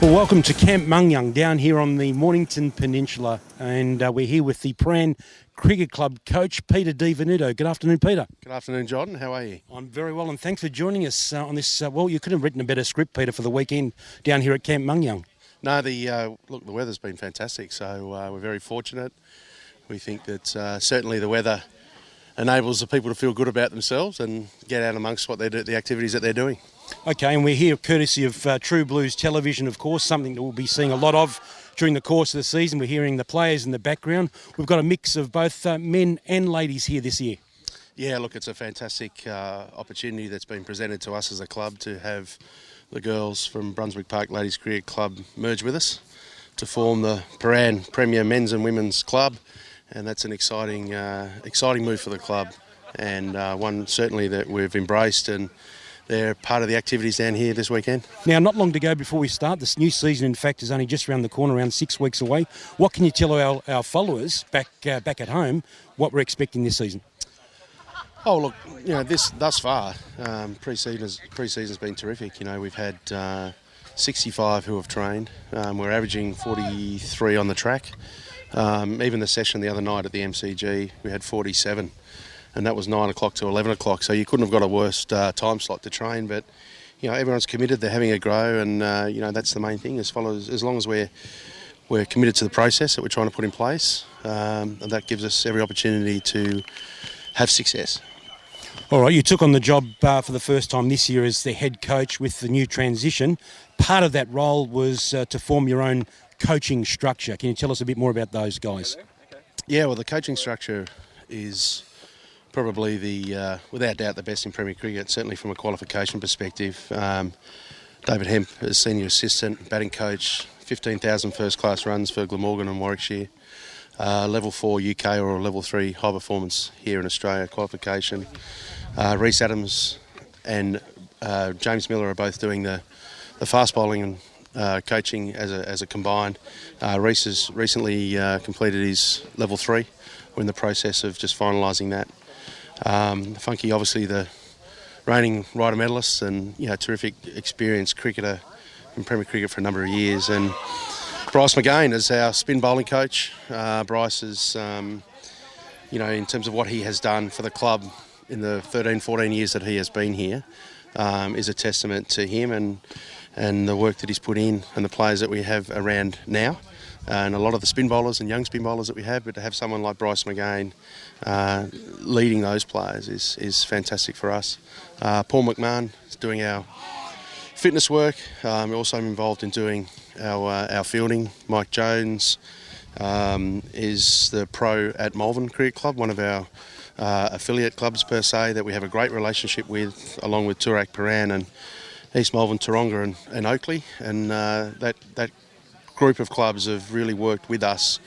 Well, welcome to Camp Manyung down here on the Mornington Peninsula, and we're here with the Prahran Cricket Club coach, Peter D. Venuto. Good afternoon, Peter. Good afternoon, Jordan. How are you? I'm very well, and thanks for joining us on this. Well, you could have written a better script, Peter, for the weekend down here at Camp Manyung. No, the weather's been fantastic, so we're very fortunate. We think that certainly the weather enables the people to feel good about themselves and get out amongst what they do, the activities that they're doing. Okay, and we're here courtesy of True Blues Television, of course, something that we'll be seeing a lot of during the course of the season. We're hearing the players in the background. We've got a mix of both men and ladies here this year. Yeah, look, it's a fantastic opportunity that's been presented to us as a club to have the girls from Brunswick Park Ladies Cricket Club merge with us to form the Prahran Premier Men's and Women's Club, and that's an exciting move for the club, and one certainly that we've embraced, and they're part of the activities down here this weekend. Now, not long to go before we start. This new season, in fact, is only just around the corner, around 6 weeks away. What can you tell our followers back at home what we're expecting this season? Oh, look, thus far, pre-season's been terrific. We've had 65 who have trained. We're averaging 43 on the track. Even the session the other night at the MCG, we had 47. And that was 9 o'clock to 11 o'clock, so you couldn't have got a worse time slot to train. But everyone's committed; they're having a go, and that's the main thing. As long as we're committed to the process that we're trying to put in place, and that gives us every opportunity to have success. All right, you took on the job for the first time this year as the head coach with the new transition. Part of that role was to form your own coaching structure. Can you tell us a bit more about those guys? Yeah, well, the coaching structure is probably without doubt, the best in Premier Cricket, certainly from a qualification perspective. David Hemp as senior assistant, batting coach, 15,000 first-class runs for Glamorgan and Warwickshire. Level 4 UK or level 3 high performance here in Australia qualification. Rhys Adams and James Miller are both doing the fast bowling and coaching as a combined. Rhys has recently completed his level 3. We're in the process of just finalising that. Funky, obviously the reigning Ryder medalist and terrific experienced cricketer in Premier Cricket for a number of years, and Bryce McGain is our spin bowling coach. Bryce is, in terms of what he has done for the club in the 13, 14 years that he has been here, is a testament to him and the work that he's put in and the players that we have around now. And a lot of the spin bowlers and young spin bowlers that we have, but to have someone like Bryce McGain leading those players is fantastic for us. Paul McMahon is doing our fitness work. We're also involved in doing our fielding. Mike Jones is the pro at Malvern Cricket Club, one of our affiliate clubs per se that we have a great relationship with, along with Toorak Prahran and East Malvern, Taronga and Oakley, and that group of clubs have really worked with us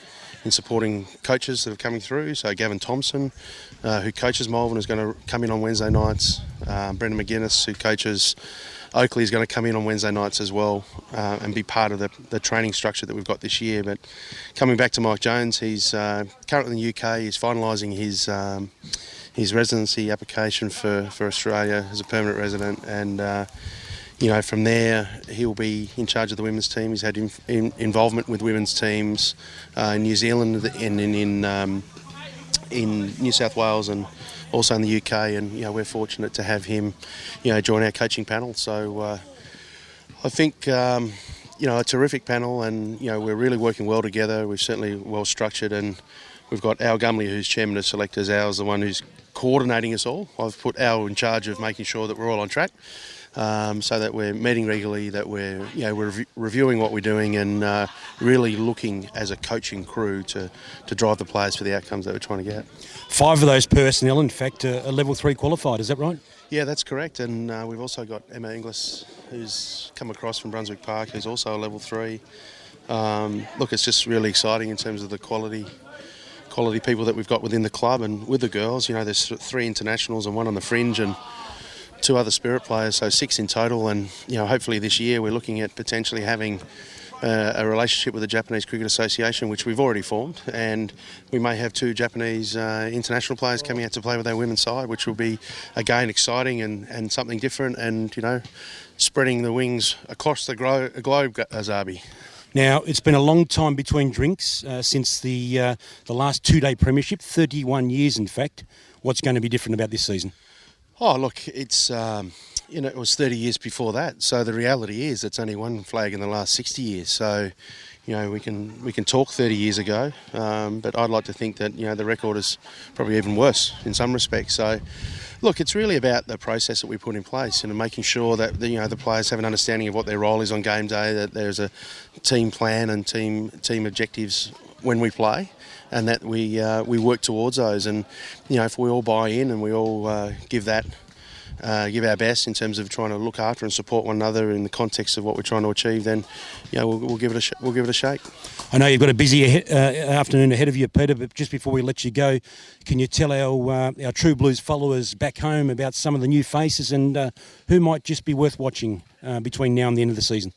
in supporting coaches that are coming through. So Gavin Thompson, who coaches Malvern, is going to come in on Wednesday nights. Brendan McGuinness, who coaches Oakley, is going to come in on Wednesday nights as well and be part of the training structure that we've got this year. But coming back to Mike Jones, he's currently in the UK. He's finalising his residency application for Australia as a permanent resident, and from there he'll be in charge of the women's team. He's had involvement with women's teams in New Zealand and in New South Wales and also in the UK, and we're fortunate to have him join our coaching panel. So I think a terrific panel, and we're really working well together. We're certainly well structured, and we've got Al Gumley, who's chairman of selectors. Al's the one who's coordinating us all. I've put Al in charge of making sure that we're all on track. So that we're meeting regularly, that we're reviewing what we're doing, and really looking as a coaching crew to drive the players for the outcomes that we're trying to get. 5 of those personnel, in fact, are level 3 qualified. Is that right? Yeah, that's correct. And we've also got Emma Inglis, who's come across from Brunswick Park, who's also a level 3. Look, it's just really exciting in terms of the quality people that we've got within the club and with the girls. There's 3 internationals and 1 on the fringe, and 2 other spirit players, so 6 in total. And hopefully this year we're looking at potentially having a relationship with the Japanese Cricket Association, which we've already formed, and we may have 2 Japanese international players coming out to play with our women's side, which will be, again, exciting and something different, and, spreading the wings across the globe, Zarbi. Now, it's been a long time between drinks since the last 2-day premiership, 31 years in fact. What's going to be different about this season? Oh, look, it's, it was 30 years before that. So the reality is it's only one flag in the last 60 years. So, we can talk 30 years ago, but I'd like to think that, the record is probably even worse in some respects. So, look, it's really about the process that we put in place and making sure that, the players have an understanding of what their role is on game day, that there's a team plan and team objectives when we play, and that we work towards those. And if we all buy in and we all give our best in terms of trying to look after and support one another in the context of what we're trying to achieve, then we'll give it a shake. I know you've got a busy afternoon ahead of you, Peter, but just before we let you go, can you tell our True Blues followers back home about some of the new faces and who might just be worth watching between now and the end of the season?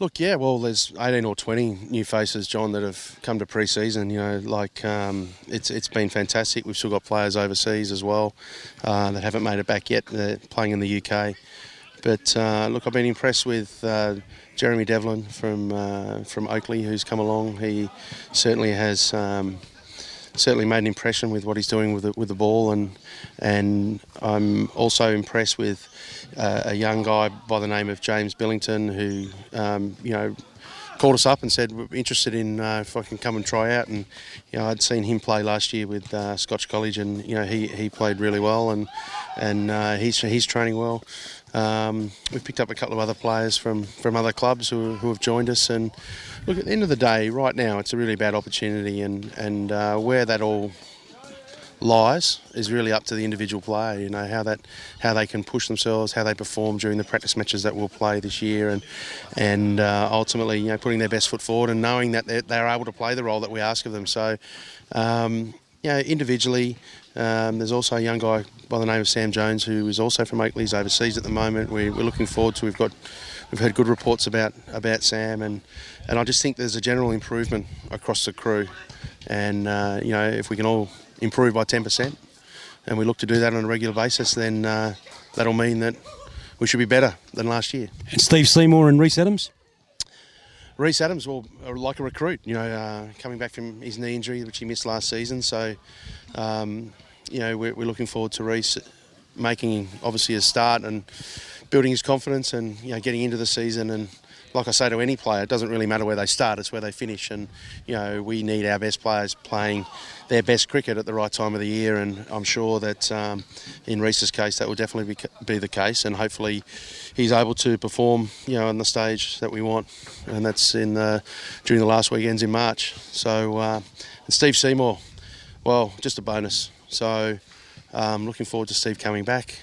Look, yeah, well, there's 18 or 20 new faces, John, that have come to pre-season. It's been fantastic. We've still got players overseas as well that haven't made it back yet. They're playing in the UK. But look, I've been impressed with Jeremy Devlin from Oakley, who's come along. He certainly has certainly made an impression with what he's doing with the ball, and I'm also impressed with a young guy by the name of James Billington, who called us up and said we're interested in if I can come and try out. And I'd seen him play last year with Scotch College, and he played really well, and he's training well. We've picked up a couple of other players from other clubs who have joined us, and look, at the end of the day, right now it's a really bad opportunity, and where that all lies is really up to the individual player. How they can push themselves, how they perform during the practice matches that we'll play this year, and ultimately putting their best foot forward and knowing that they're able to play the role that we ask of them. So individually, there's also a young guy by the name of Sam Jones, who is also from Oakley. He's overseas at the moment. We're looking forward to. We've heard good reports about Sam, and I just think there's a general improvement across the crew, and if we can all improve by 10%, and we look to do that on a regular basis, then that'll mean that we should be better than last year. And Steve Seymour and Rhys Adams? Rhys Adams, well, like a recruit, coming back from his knee injury, which he missed last season. So, we're looking forward to Rhys making, obviously, a start and building his confidence and, getting into the season. And like I say to any player, it doesn't really matter where they start, it's where they finish. And, we need our best players playing their best cricket at the right time of the year. And I'm sure that in Rhys's case, that will definitely be the case. And hopefully he's able to perform, on the stage that we want. And that's during the last weekends in March. So, and Steve Seymour, well, just a bonus. So, looking forward to Steve coming back.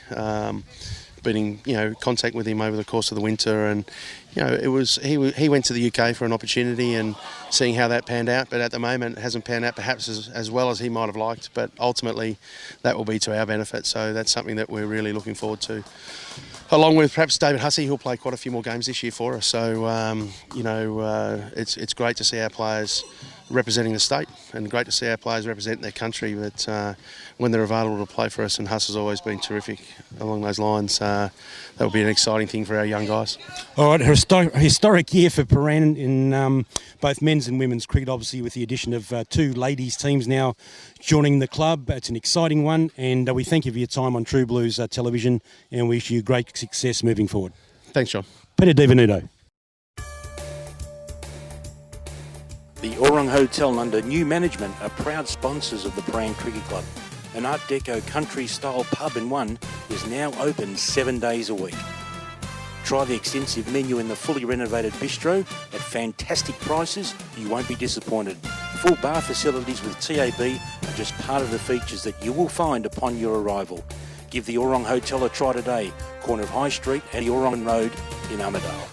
Been in contact with him over the course of the winter, and he went to the UK for an opportunity and seeing how that panned out, but at the moment it hasn't panned out perhaps as well as he might have liked, but ultimately that will be to our benefit. So that's something that we're really looking forward to, along with perhaps David Hussey, who'll play quite a few more games this year for us. So it's great to see our players representing the state, and great to see our players represent their country, but when they're available to play for us, and Huss has always been terrific along those lines, that will be an exciting thing for our young guys. All right, historic year for Prahran in both men's and women's cricket, obviously with the addition of 2 ladies teams now joining the club. It's an exciting one, and we thank you for your time on True Blues television, and wish you great success moving forward. Thanks, John. Peter Venuto. The Orang Hotel and under new management are proud sponsors of the Prahran Cricket Club. An Art Deco country-style pub in one is now open 7 days a week. Try the extensive menu in the fully renovated bistro at fantastic prices. You won't be disappointed. Full bar facilities with TAB are just part of the features that you will find upon your arrival. Give the Orang Hotel a try today, corner of High Street and the Orang Road in Armidale.